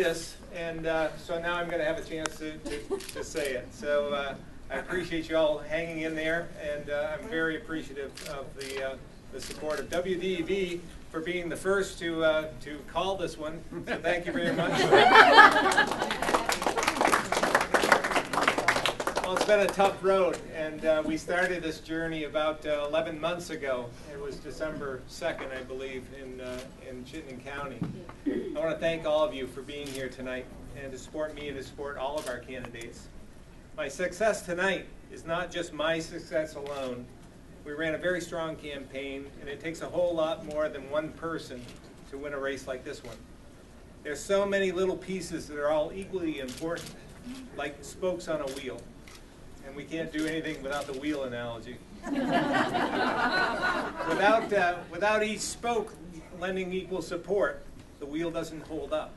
this, and so now I'm going to have a chance to say it. So I appreciate you all hanging in there, and I'm very appreciative of the support of WDEV for being the first to call this one. So thank you very much. Well, it's been a tough road, and we started this journey about 11 months ago. It was December 2nd, I believe, in Chittenden County. I want to thank all of you for being here tonight and to support me and to support all of our candidates. My success tonight is not just my success alone. We ran a very strong campaign, and it takes a whole lot more than one person to win a race like this one. There's so many little pieces that are all equally important, like spokes on a wheel. And we can't do anything without the wheel analogy. Without each spoke lending equal support, the wheel doesn't hold up.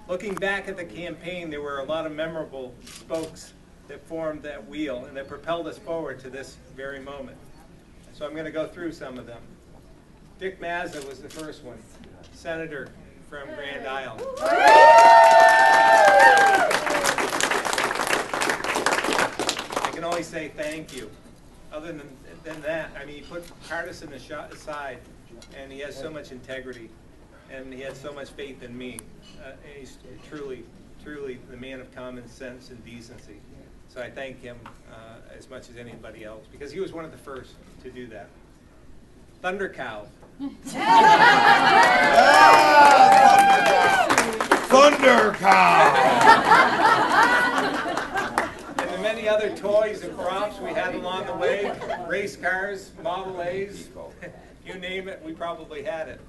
Looking back at the campaign, there were a lot of memorable spokes that formed that wheel and that propelled us forward to this very moment. So I'm going to go through some of them. Dick Mazza was the first one, Senator from Grand Isle. I can only say thank you. Other than that, I mean, he put partisan aside, and he has so much integrity, and he had so much faith in me. And he's truly, truly the man of common sense and decency. So I thank him as much as anybody else, because he was one of the first to do that. Thunder Cow. Thunder Cow! And the many other toys and props we had along the way, race cars, Model A's, you name it, we probably had it.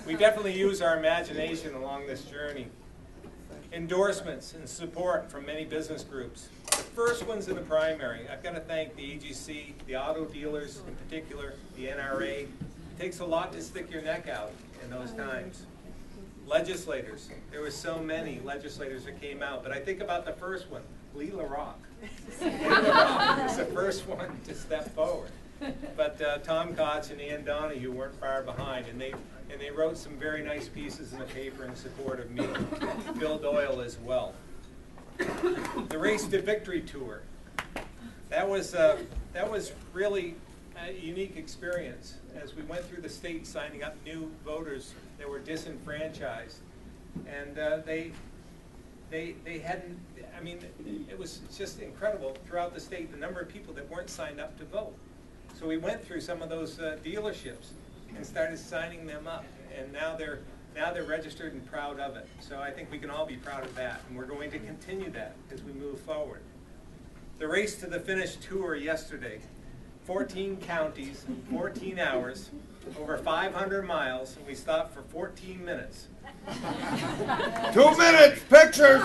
We definitely use our imagination along this journey. Endorsements and support from many business groups. The first ones in the primary, I've got to thank the AGC, the auto dealers in particular, the NRA. It takes a lot to stick your neck out in those times. Legislators, there were so many legislators that came out, but I think about the first one, Leela Rock. Leela Rock was the first one to step forward. But Tom Kotz and Ann Donahue weren't far behind, and they wrote some very nice pieces in the paper in support of me. Bill Doyle as well. The Race to Victory tour. That was really a unique experience as we went through the state signing up new voters that were disenfranchised, and they hadn't. I mean, it was just incredible throughout the state the number of people that weren't signed up to vote. So we went through some of those dealerships and started signing them up, and now they're registered and proud of it. So I think we can all be proud of that, and we're going to continue that as we move forward. The Race to the Finish tour yesterday, 14 counties, 14 hours, over 500 miles, and we stopped for 14 minutes. 2 minutes, pictures!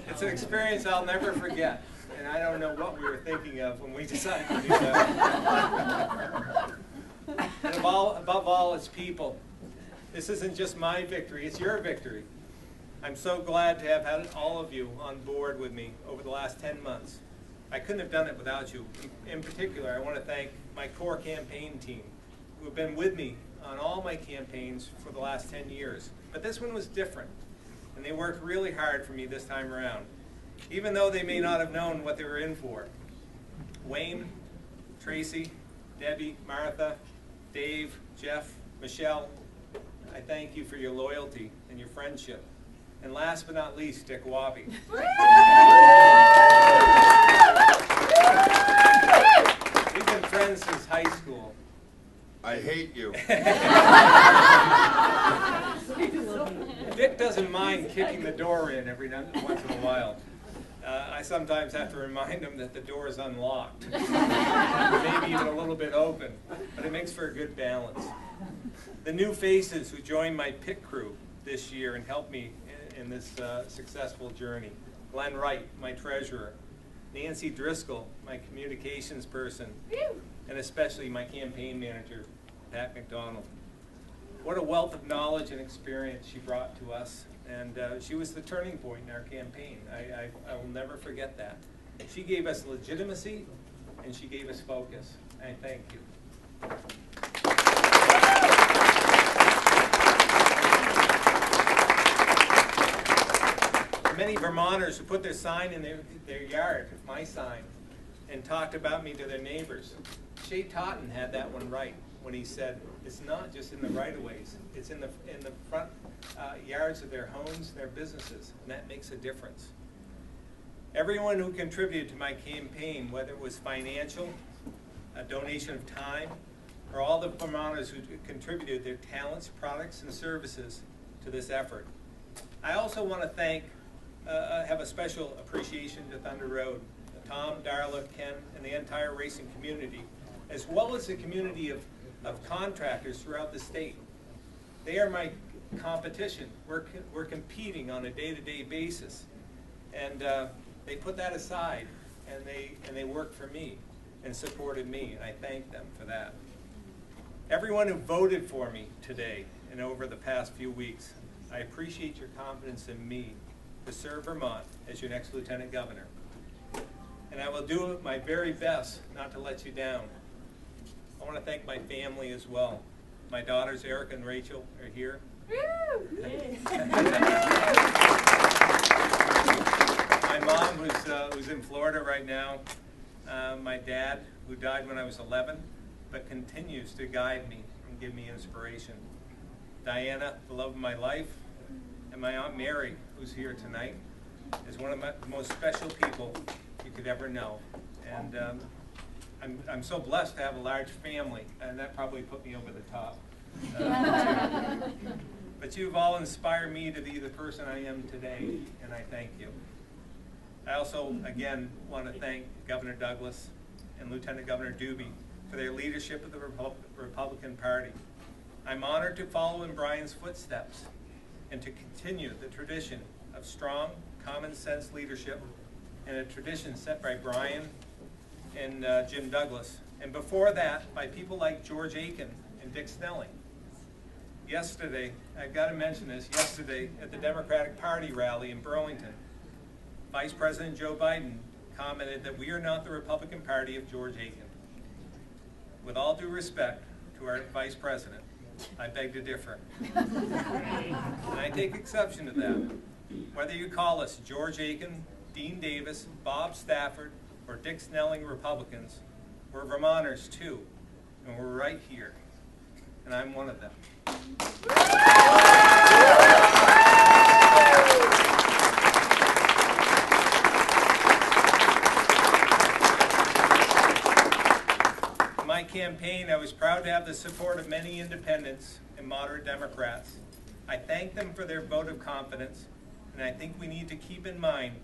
It's an experience I'll never forget. And I don't know what we were thinking of when we decided to do that. And above all, it's people. This isn't just my victory, it's your victory. I'm so glad to have had all of you on board with me over the last 10 months. I couldn't have done it without you. In particular, I want to thank my core campaign team, who have been with me on all my campaigns for the last 10 years. But this one was different, and they worked really hard for me this time around, even though they may not have known what they were in for. Wayne, Tracy, Debbie, Martha, Dave, Jeff, Michelle, I thank you for your loyalty and your friendship. And last but not least, Dick Wabi. We've been friends since high school. I hate you. Dick doesn't mind kicking the door in every once in a while. I sometimes have to remind him that the door is unlocked, maybe even a little bit open, but it makes for a good balance. The new faces who joined my pit crew this year and helped me in this successful journey. Glenn Wright, my treasurer. Nancy Driscoll, my communications person, and especially my campaign manager, Pat McDonald. What a wealth of knowledge and experience she brought to us, and she was the turning point in our campaign. I will never forget that. She gave us legitimacy, and she gave us focus. I thank you. many Vermonters who put their sign in their yard, my sign, and talked about me to their neighbors. Shay Totten had that one right when he said, it's not just in the right-of-ways, it's in the front yards of their homes, their businesses, and that makes a difference. Everyone who contributed to my campaign, whether it was financial, a donation of time, or all the Vermonters who contributed their talents, products, and services to this effort. I also want to have a special appreciation to Thunder Road, Tom, Darla, Ken, and the entire racing community, as well as the community of contractors throughout the state. They are my competition. We're competing on a day-to-day basis, and they put that aside, and they worked for me and supported me, and I thank them for that. Everyone who voted for me today and over the past few weeks, I appreciate your confidence in me to serve Vermont as your next Lieutenant Governor. And I will do my very best not to let you down. I want to thank my family as well. My daughters, Erica and Rachel, are here. My mom, who's in Florida right now. My dad, who died when I was 11, but continues to guide me and give me inspiration. Diana, the love of my life, and my Aunt Mary, who's here tonight, is one of the most special people you could ever know. And I'm so blessed to have a large family, and that probably put me over the top. But you've all inspired me to be the person I am today, and I thank you. I also, again, want to thank Governor Douglas and Lieutenant Governor Doobie for their leadership of the Republican Party. I'm honored to follow in Brian's footsteps and to continue the tradition of strong, common sense leadership and a tradition set by Brian and Jim Douglas. And before that, by people like George Aiken and Dick Snelling. Yesterday, I've got to mention this, yesterday at the Democratic Party rally in Burlington, Vice President Joe Biden commented that we are not the Republican Party of George Aiken. With all due respect to our Vice President, I beg to differ. And I take exception to that. Whether you call us George Aiken, Dean Davis, Bob Stafford, or Dick Snelling Republicans, we're Vermonters too, and we're right here. And I'm one of them. In my campaign, I was proud to have the support of many independents and moderate Democrats. I thank them for their vote of confidence, and I think we need to keep in mind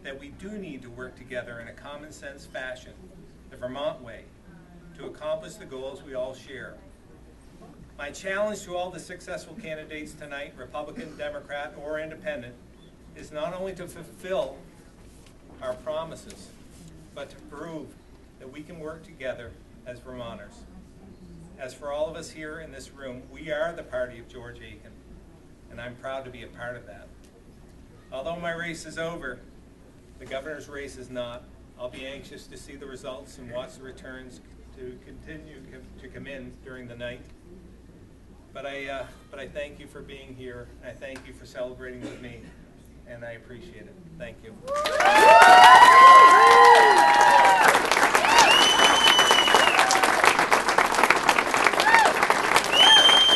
that we do need to work together in a common sense fashion, the Vermont way, to accomplish the goals we all share. My challenge to all the successful candidates tonight, Republican, Democrat, or Independent, is not only to fulfill our promises, but to prove that we can work together as Vermonters. As for all of us here in this room, we are the party of George Aiken, and I'm proud to be a part of that. Although my race is over, the governor's race is not. I'll be anxious to see the results and watch the returns to continue to come in during the night. But I thank you for being here, and I thank you for celebrating with me, and I appreciate it. Thank you.